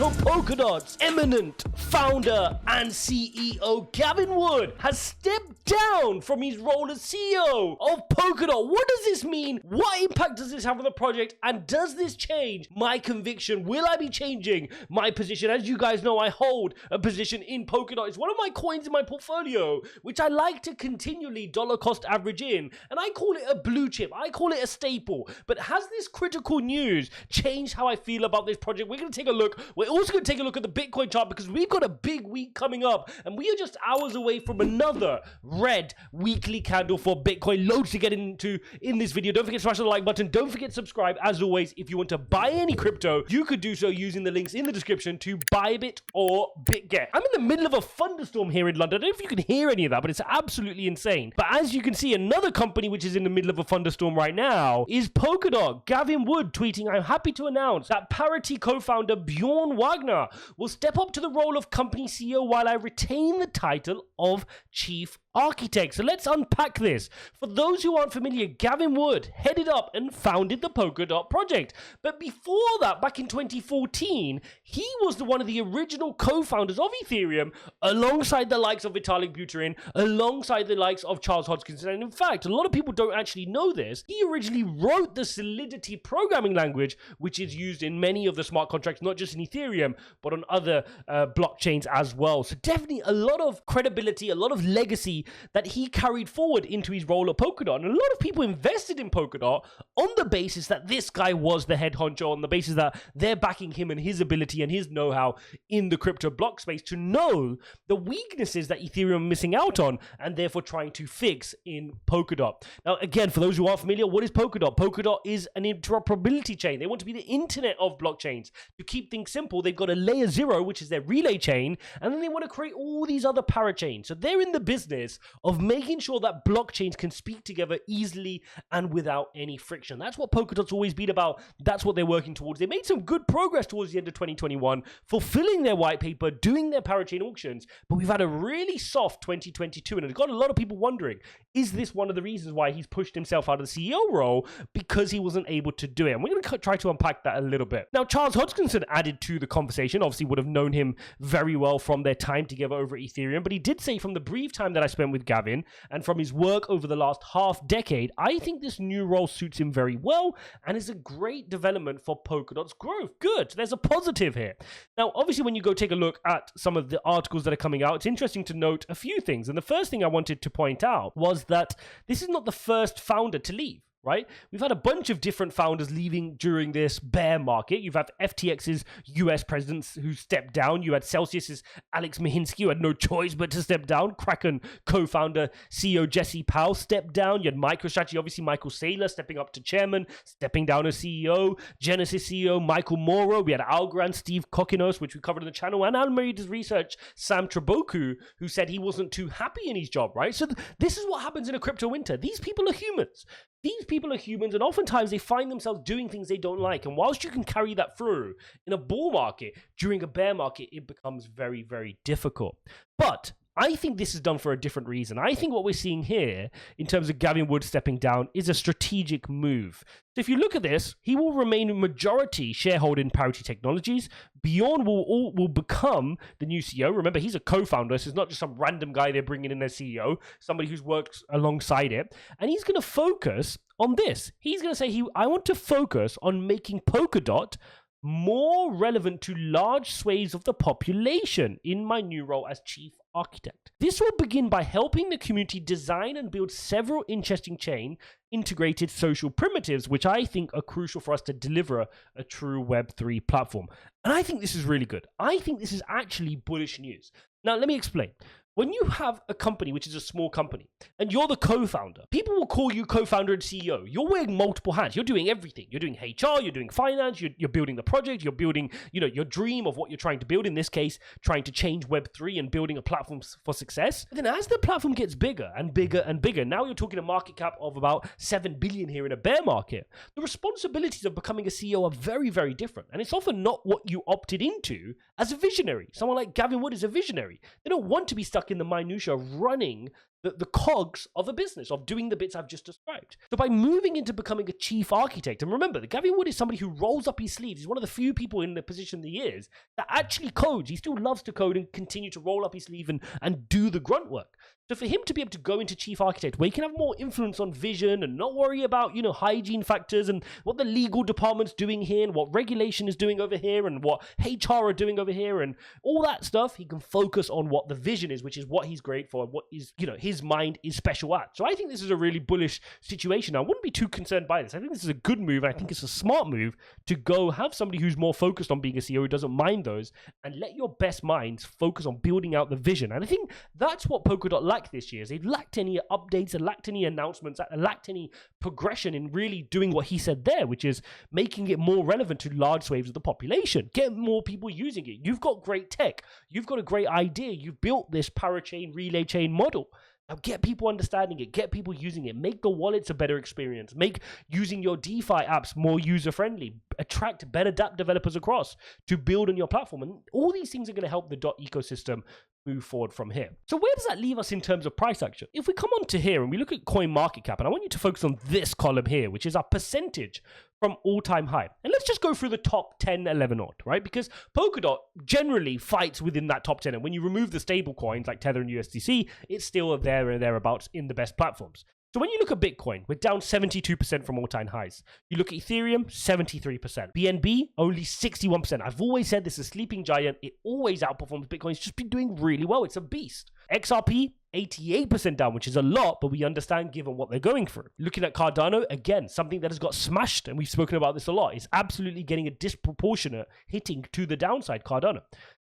of Polkadot's eminent founder and CEO Gavin Wood has stepped down from his role as CEO of Polkadot. What does this mean? What impact does this have on the project? And does this change my conviction? Will I be changing my position? As you guys know, I hold a position in Polkadot. It's one of my coins in my portfolio, which I like to continually dollar cost average in. And I call it a blue chip. I call it a staple. But has this critical news changed how I feel about this project? We're going to take a look. We're also going to take a look at the Bitcoin chart because we've got a big week coming up. And we are just hours away from another red weekly candle for Bitcoin. Loads to get into in this video. Don't forget to smash the like button. Don't forget to subscribe. As always, if you want to buy any crypto, you could do so using the links in the description to BYBIT or BitGet. I'm in the middle of a thunderstorm here in London. I don't know if you can hear any of that, but it's absolutely insane. But as you can see, another company which is in the middle of a thunderstorm right now is Polkadot. Gavin Wood tweeting, "I'm happy to announce that Parity co-founder Bjorn Wagner will step up to the role of company CEO while I retain the title of Chief Architect." So let's unpack this. For those who aren't familiar, Gavin Wood headed up and founded the Polkadot project. But before that, back in 2014, he was one of the original co-founders of Ethereum, alongside the likes of Vitalik Buterin, alongside the likes of Charles Hodgkinson. And in fact, a lot of people don't actually know this. He originally wrote the Solidity programming language, which is used in many of the smart contracts, not just in Ethereum, but on other blockchains as well. So definitely a lot of credibility, a lot of legacy that he carried forward into his role at Polkadot. And a lot of people invested in Polkadot on the basis that this guy was the head honcho, on the basis that they're backing him and his ability and his know-how in the crypto block space to know the weaknesses that Ethereum are missing out on and therefore trying to fix in Polkadot. Now, again, for those who aren't familiar, what is Polkadot? Polkadot is an interoperability chain. They want to be the internet of blockchains. To keep things simple, they've got a layer 0, which is their relay chain, and then they want to create all these other parachains. So they're in the business of making sure that blockchains can speak together easily and without any friction. That's what Polkadot's always been about. That's what they're working towards. They made some good progress towards the end of 2021, fulfilling their white paper, doing their parachain auctions, but we've had a really soft 2022, and it's got a lot of people wondering, is this one of the reasons why he's pushed himself out of the CEO role? Because he wasn't able to do it. And we're going to try to unpack that a little bit. Now, Charles Hodgkinson added to the conversation. Obviously would have known him very well from their time together over at Ethereum, but he did say, from the brief time that I spent with Gavin and from his work over the last half decade, I think this new role suits him very well and is a great development for Polkadot's growth. Good. There's a positive here. Now, obviously, when you go take a look at some of the articles that are coming out, it's interesting to note a few things. And the first thing I wanted to point out was that this is not the first founder to leave. Right? We've had a bunch of different founders leaving during this bear market. You've had FTX's US presidents who stepped down. You had Celsius's Alex Mahinsky, who had no choice but to step down. Kraken co-founder CEO Jesse Powell stepped down. You had MicroStrategy, obviously Michael Saylor stepping up to chairman, stepping down as CEO. Genesis CEO Michael Moro. We had Algorand, Steve Kokinos, which we covered on the channel, and Almerida's research, Sam Traboku, who said he wasn't too happy in his job, right? So this is what happens in a crypto winter. These people are humans. These people are humans, and oftentimes they find themselves doing things they don't like. And whilst you can carry that through in a bull market, during a bear market, it becomes very, very difficult. But I think this is done for a different reason. I think what we're seeing here in terms of Gavin Wood stepping down is a strategic move. So if you look at this, he will remain a majority shareholder in Parity Technologies. Bjorn will become the new CEO. Remember, he's a co-founder, so it's not just some random guy they're bringing in as CEO, somebody who's worked alongside it. And he's going to focus on this. He's going to say, I want to focus on making Polkadot more relevant to large swathes of the population in my new role as Chief Architect. This will begin by helping the community design and build several interesting chain integrated social primitives, which I think are crucial for us to deliver a true Web3 platform. And I think this is really good. I think this is actually bullish news. Now, let me explain. When you have a company, which is a small company, and you're the co-founder, people will call you co-founder and CEO. You're wearing multiple hats. You're doing everything. You're doing HR, you're doing finance, you're building the project, you're building, your dream of what you're trying to build, in this case, trying to change Web3 and building a platform for success. But then as the platform gets bigger and bigger and bigger, now you're talking a market cap of about 7 billion here in a bear market, the responsibilities of becoming a CEO are very, very different. And it's often not what you opted into as a visionary. Someone like Gavin Wood is a visionary. They don't want to be stuck in the minutia of running the cogs of a business, of doing the bits I've just described. So by moving into becoming a chief architect, and remember, Gavin Wood is somebody who rolls up his sleeves. He's one of the few people in the position that he is that actually codes. He still loves to code and continue to roll up his sleeve and do the grunt work. So for him to be able to go into chief architect, where he can have more influence on vision and not worry about, hygiene factors and what the legal department's doing here and what regulation is doing over here and what HR are doing over here and all that stuff, he can focus on what the vision is, which is what he's great for and what is, his mind is special at. So I think this is a really bullish situation. I wouldn't be too concerned by this. I think this is a good move. I think it's a smart move to go have somebody who's more focused on being a CEO who doesn't mind those, and let your best minds focus on building out the vision. And I think that's what Polkadot lacked this year. They've lacked any updates, they lacked any announcements, they lacked any progression in really doing what he said there, which is making it more relevant to large swathes of the population, get more people using it. You've got great tech, you've got a great idea, you've built this parachain relay chain model. Now get people understanding it, get people using it, make the wallets a better experience, make using your DeFi apps more user-friendly, attract better dApp developers across to build on your platform. And all these things are going to help the DOT ecosystem move forward from here. So where does that leave us in terms of price action? If we come on to here and we look at coin market cap, and I want you to focus on this column here, which is our percentage from all-time high. And let's just go through the top 10, 11 odd, right? Because Polkadot generally fights within that top 10. And when you remove the stable coins like Tether and USDC, it's still there and thereabouts in the best platforms. So when you look at Bitcoin, we're down 72% from all-time highs. You look at Ethereum, 73%. BNB, only 61%. I've always said this is a sleeping giant. It always outperforms Bitcoin. It's just been doing really well. It's a beast. XRP, 88% down, which is a lot, but we understand given what they're going through. Looking at Cardano, again, something that has got smashed, and we've spoken about this a lot. It's absolutely getting a disproportionate hitting to the downside, Cardano.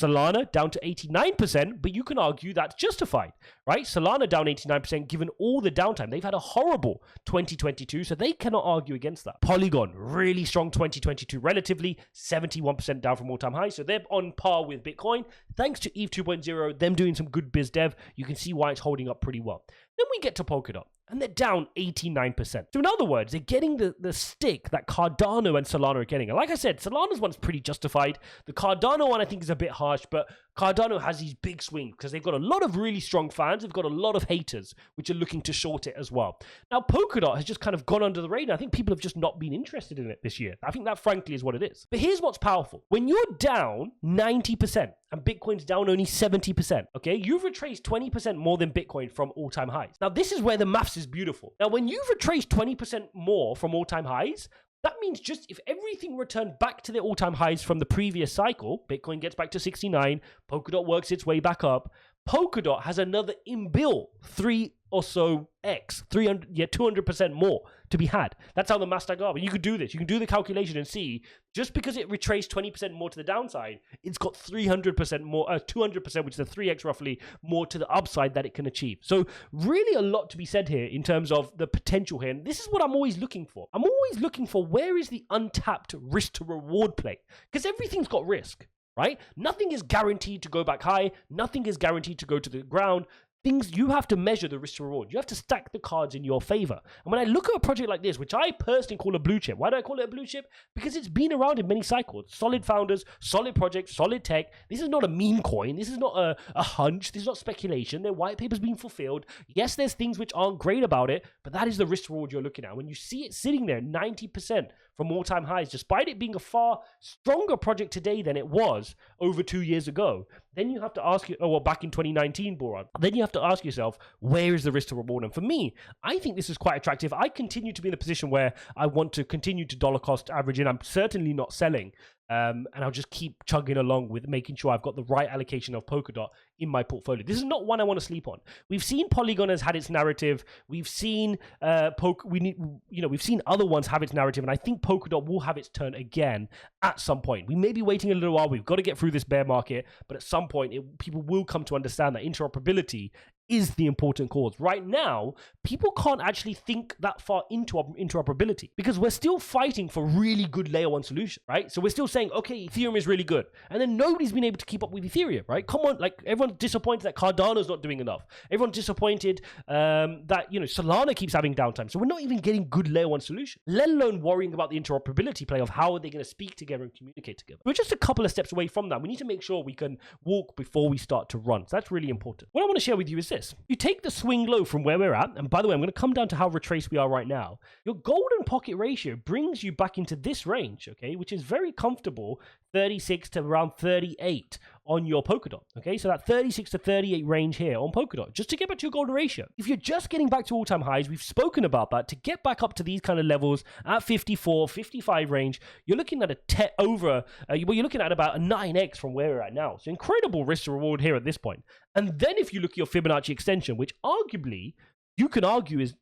Solana down to 89%, but you can argue that's justified, right? Solana down 89% given all the downtime. They've had a horrible 2022, so they cannot argue against that. Polygon, really strong 2022 relatively, 71% down from all-time highs, so they're on par with Bitcoin. Thanks to ETH 2.0, them doing some good biz dev, you can see why it's holding up pretty well. Then we get to Polkadot, and they're down 89%. So in other words, they're getting the stick that Cardano and Solana are getting. And like I said, Solana's one's pretty justified. The Cardano one I think is a bit harsh, but Cardano has these big swings because they've got a lot of really strong fans. They've got a lot of haters, which are looking to short it as well. Now, Polkadot has just kind of gone under the radar. I think people have just not been interested in it this year. I think that, frankly, is what it is. But here's what's powerful. When you're down 90% and Bitcoin's down only 70%, okay, you've retraced 20% more than Bitcoin from all-time highs. Now, this is where the maths is beautiful. Now, when you've retraced 20% more from all-time highs, that means just if everything returned back to the all-time highs from the previous cycle, Bitcoin gets back to 69, Polkadot works its way back up, Polkadot has another inbuilt 3 or so X, 200% more to be had. That's how the math stack up. And you could do this. You can do the calculation and see, just because it retraced 20% more to the downside, it's got 300% more, 200%, which is a 3X roughly, more to the upside that it can achieve. So really a lot to be said here in terms of the potential here. And this is what I'm always looking for. I'm always looking for where is the untapped risk to reward play? Because everything's got risk, right? Nothing is guaranteed to go back high. Nothing is guaranteed to go to the ground. Things, you have to measure the risk to reward. You have to stack the cards in your favor. And when I look at a project like this, which I personally call a blue chip, why do I call it a blue chip? Because it's been around in many cycles. Solid founders, solid projects, solid tech. This is not a meme coin. This is not a hunch. This is not speculation. Their white paper's being fulfilled. Yes, there's things which aren't great about it, but that is the risk to reward you're looking at. When you see it sitting there 90% from all-time highs, despite it being a far stronger project today than it was over 2 years ago, then you have to ask you, back in 2019, Boron, then you have to ask yourself, where is the risk to reward? And for me, I think this is quite attractive. I continue to be in a position where I want to continue to dollar cost average in. I'm certainly not selling. And I'll just keep chugging along with making sure I've got the right allocation of Polkadot in my portfolio. This is not one I want to sleep on. We've seen Polygon has had its narrative. We've seen we've seen other ones have its narrative, and I think Polkadot will have its turn again at some point. We may be waiting a little while. We've got to get through this bear market, but at some point, people will come to understand that interoperability is the important cause. Right now, people can't actually think that far into interoperability because we're still fighting for really good layer one solution, right? So we're still saying, okay, Ethereum is really good. And then nobody's been able to keep up with Ethereum, right? Come on, like everyone's disappointed that Cardano's not doing enough. Everyone's disappointed that, Solana keeps having downtime. So we're not even getting good layer one solution, let alone worrying about the interoperability play of how are they going to speak together and communicate together. We're just a couple of steps away from that. We need to make sure we can walk before we start to run. So that's really important. What I want to share with you is this. this. You take the swing low from where we're at, and by the way, I'm going to come down to how retraced we are right now. Your golden pocket ratio brings you back into this range, okay, which is very comfortable, 36 to around 38 on your Polkadot, okay? So that 36 to 38 range here on Polkadot, just to get back to your golden ratio. If you're just getting back to all-time highs, we've spoken about that, to get back up to these kind of levels at 54, 55 range, you're looking at you're looking at about a 9x from where we're at now. So incredible risk to reward here at this point. And then if you look at your Fibonacci extension, which arguably you can argue is,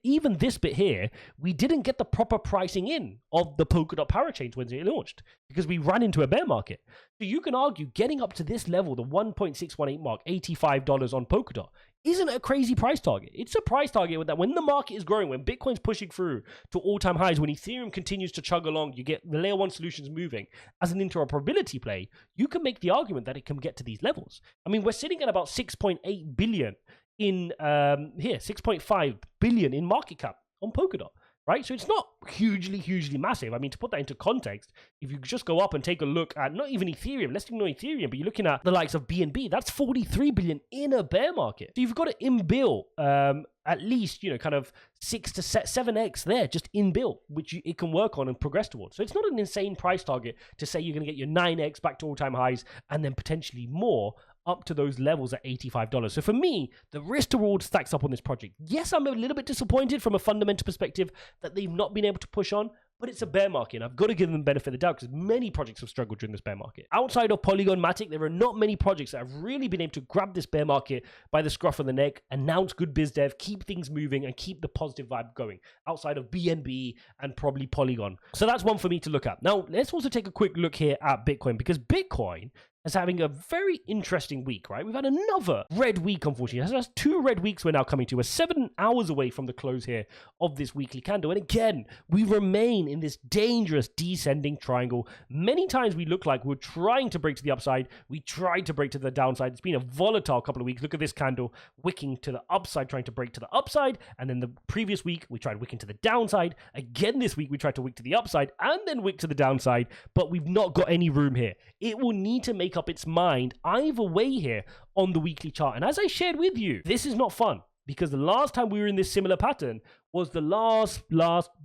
even this bit here, we didn't get the proper pricing in of the Polkadot parachains when it launched because we ran into a bear market. So you can argue getting up to this level, the 1.618 mark, $85 on Polkadot, isn't a crazy price target. It's a price target that when the market is growing, when Bitcoin's pushing through to all-time highs, when Ethereum continues to chug along, you get the layer 1 solutions moving as an interoperability play, you can make the argument that it can get to these levels. I mean, we're sitting at about 6.8 billion in 6.5 billion in market cap on Polkadot, right? So it's not hugely massive. I mean, to put that into context, if you just go up and take a look at not even Ethereum, let's ignore Ethereum, but you're looking at the likes of BNB, that's 43 billion in a bear market. So you've got to inbuild at least, kind of 6 to 7x there, just inbuilt, which it can work on and progress towards. So it's not an insane price target to say you're going to get your 9x back to all-time highs and then potentially more up to those levels at $85. So for me, the risk to reward stacks up on this project. Yes, I'm a little bit disappointed from a fundamental perspective that they've not been able to push on, but it's a bear market, and I've got to give them the benefit of the doubt because many projects have struggled during this bear market. Outside of Polygon Matic, there are not many projects that have really been able to grab this bear market by the scruff of the neck, announce good biz dev, keep things moving, and keep the positive vibe going, outside of BNB and probably Polygon. So that's one for me to look at. Now, let's also take a quick look here at Bitcoin, because Bitcoin is having a very interesting week, right? We've had another red week, unfortunately. That's 2 red weeks we're now coming to. We're 7 hours away from the close here of this weekly candle. And again, we remain in this dangerous descending triangle. Many times we look like we're trying to break to the upside. We tried to break to the downside. It's been a volatile couple of weeks. Look at this candle wicking to the upside, trying to break to the upside. And then the previous week, we tried wicking to the downside. Again, this week, we tried to wick to the upside and then wick to the downside. But we've not got any room here. It will need to make up its mind either way here on the weekly chart. And as I shared with you, this is not fun, because the last time we were in this similar pattern was the last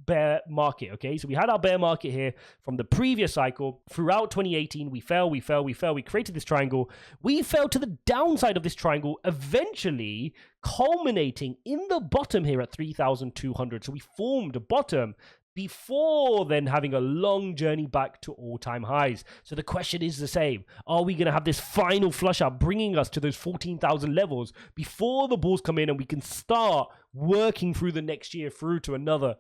bear market, okay? So we had our bear market here from the previous cycle. Throughout 2018, we fell, we created this triangle. We fell to the downside of this triangle, eventually culminating in the bottom here at 3,200. So we formed a bottom before then having a long journey back to all-time highs. So the question is the same. Are we going to have this final flush out bringing us to those 14,000 levels before the bulls come in and we can start working through the next year through to another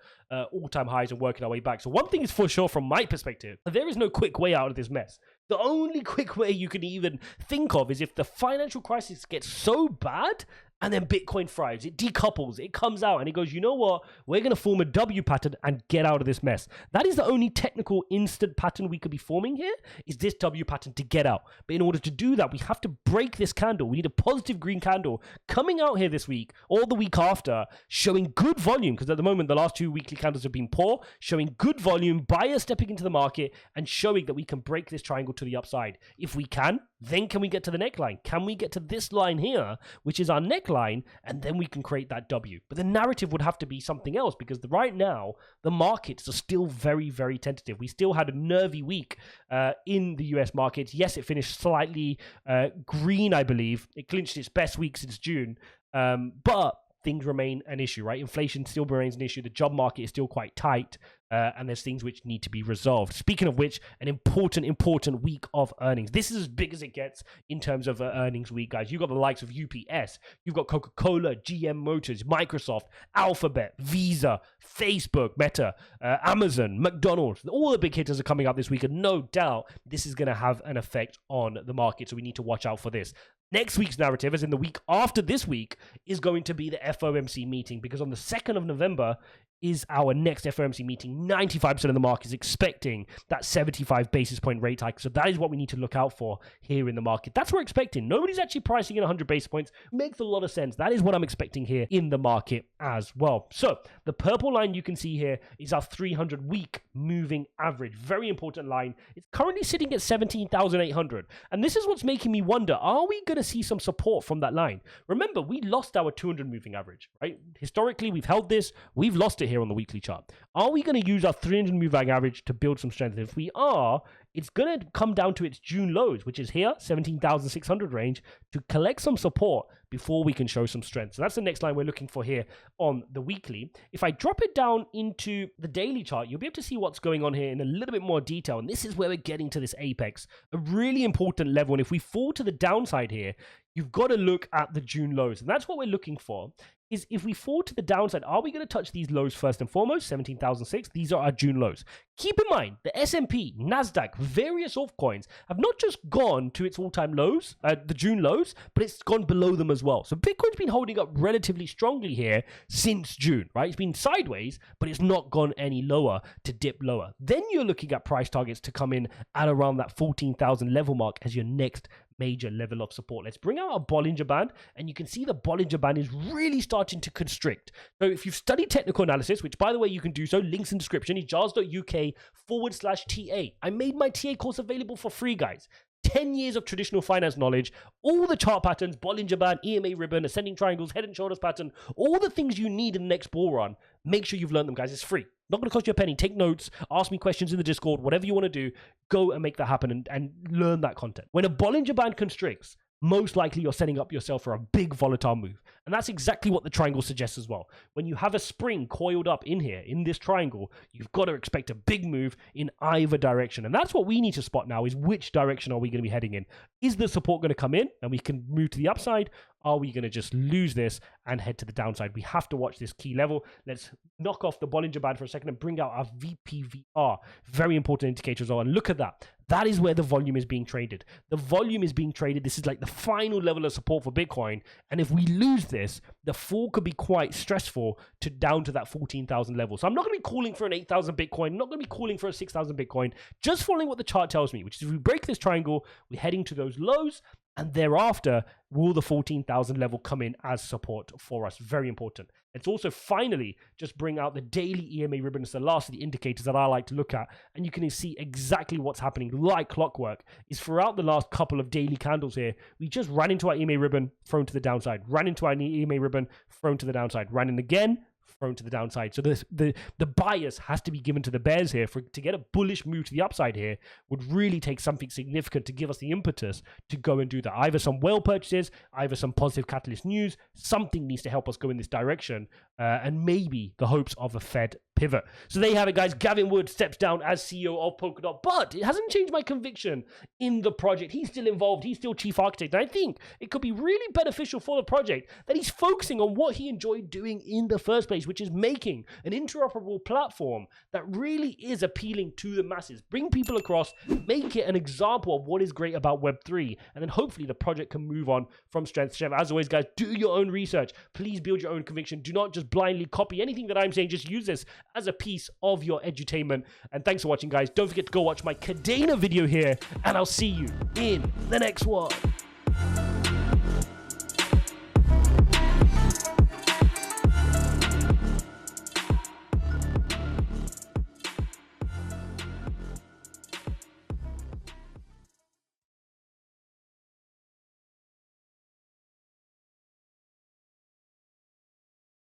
all-time highs and working our way back? So one thing is for sure from my perspective, there is no quick way out of this mess. The only quick way you can even think of is if the financial crisis gets so bad and then Bitcoin thrives, it decouples, it comes out and it goes, you know what, we're going to form a W pattern and get out of this mess. That is the only technical instant pattern we could be forming here, is this W pattern to get out. But in order to do that, we have to break this candle. We need a positive green candle coming out here this week or the week after, showing good volume, because at the moment, the last 2 weekly candles have been poor, showing good volume, buyers stepping into the market and showing that we can break this triangle to the upside. If we can we get to the neckline? Can we get to this line here, which is our neckline, and then we can create that W? But the narrative would have to be something else, because right now, the markets are still very, very tentative. We still had a nervy week in the US markets. Yes, it finished slightly green, I believe. It clinched its best week since June, but things remain an issue, right? Inflation still remains an issue. The job market is still quite tight, and there's things which need to be resolved. Speaking of which, an important week of earnings. This is as big as it gets in terms of earnings week, guys. You've got the likes of UPS, you've got Coca-Cola, GM Motors, Microsoft, Alphabet, Visa, Facebook, Meta, Amazon, McDonald's. All the big hitters are coming up this week, and no doubt this is going to have an effect on the market, so we need to watch out for this. Next week's narrative, as in the week after this week, is going to be the FOMC meeting, because on the 2nd of November is our next FOMC meeting. 95% of the market is expecting that 75 basis point rate hike. So that is what we need to look out for here in the market. That's what we're expecting. Nobody's actually pricing in 100 basis points. Makes a lot of sense. That is what I'm expecting here in the market as well. So the purple line you can see here is our 300-week moving average. Very important line. It's currently sitting at 17,800. And this is what's making me wonder, are we going to to see some support from that line. Remember, we lost our 200 moving average, right? Historically, we've held this. We've lost it here on the weekly chart. Are we going to use our 300 moving average to build some strength? If we are, it's going to come down to its June lows, which is here, 17,600 range, to collect some support before we can show some strength. So that's the next line we're looking for here on the weekly. If I drop it down into the daily chart, you'll be able to see what's going on here in a little bit more detail. And this is where we're getting to this apex, a really important level. And if we fall to the downside here, you've got to look at the June lows. And that's what we're looking for. Is if we fall to the downside, are we going to touch these lows first and foremost? 17,006. These are our June lows. Keep in mind, the S&P, NASDAQ, various altcoins have not just gone to its all-time lows, the June lows, but it's gone below them as well. So Bitcoin's been holding up relatively strongly here since June, right? It's been sideways, but it's not gone any lower to dip lower. Then you're looking at price targets to come in at around that 14,000 level mark as your next major level of support. Let's bring out a Bollinger Band, and you can see the Bollinger Band is really starting to constrict. So if you've studied technical analysis, which by the way you can do so, links in description, ijaz.uk/TA. I made my TA course available for free, guys. 10 years of traditional finance knowledge, all the chart patterns, Bollinger Band, EMA ribbon, ascending triangles, head and shoulders pattern, all the things you need in the next bull run. Make sure you've learned them, guys. It's free. Not going to cost you a penny. Take notes, ask me questions in the Discord, whatever you want to do, go and make that happen and learn that content. When a Bollinger Band constricts, most likely you're setting up yourself for a big volatile move. And that's exactly what the triangle suggests as well. When you have a spring coiled up in here, in this triangle, you've got to expect a big move in either direction. And that's what we need to spot now, is which direction are we going to be heading in? Is the support going to come in and we can move to the upside? Are we going to just lose this and head to the downside? We have to watch this key level. Let's knock off the Bollinger Band for a second and bring out our VPVR. Very important indicator as well. And look at that. That is where the volume is being traded. The volume is being traded. This is like the final level of support for Bitcoin. And if we lose this, the fall could be quite stressful to down to that 14,000 level. So I'm not going to be calling for an 8,000 Bitcoin. I'm not going to be calling for a 6,000 Bitcoin. Just following what the chart tells me, which is if we break this triangle, we're heading to those lows. And thereafter, will the 14,000 level come in as support for us? Very important. Let's also finally just bring out the daily EMA ribbon. It's the last of the indicators that I like to look at. And you can see exactly what's happening like clockwork. Is throughout the last couple of daily candles here, we just ran into our EMA ribbon, thrown to the downside. Ran into our EMA ribbon, thrown to the downside. Ran in again, thrown to the downside. So the bias has to be given to the bears here. To get a bullish move to the upside here would really take something significant to give us the impetus to go and do that. Either some whale purchases, either some positive catalyst news, something needs to help us go in this direction, and maybe the hopes of a Fed pivot. So there you have it, guys. Gavin Wood steps down as CEO of Polkadot, but it hasn't changed my conviction in the project. He's still involved. He's still chief architect. And I think it could be really beneficial for the project that he's focusing on what he enjoyed doing in the first place, which is making an interoperable platform that really is appealing to the masses. Bring people across, make it an example of what is great about Web3, and then hopefully the project can move on from strength to strength. As always, guys, do your own research. Please build your own conviction. Do not just blindly copy anything that I'm saying. Just use this as a piece of your edutainment. And thanks for watching, guys. Don't forget to go watch my Cadena video here, and I'll see you in the next one.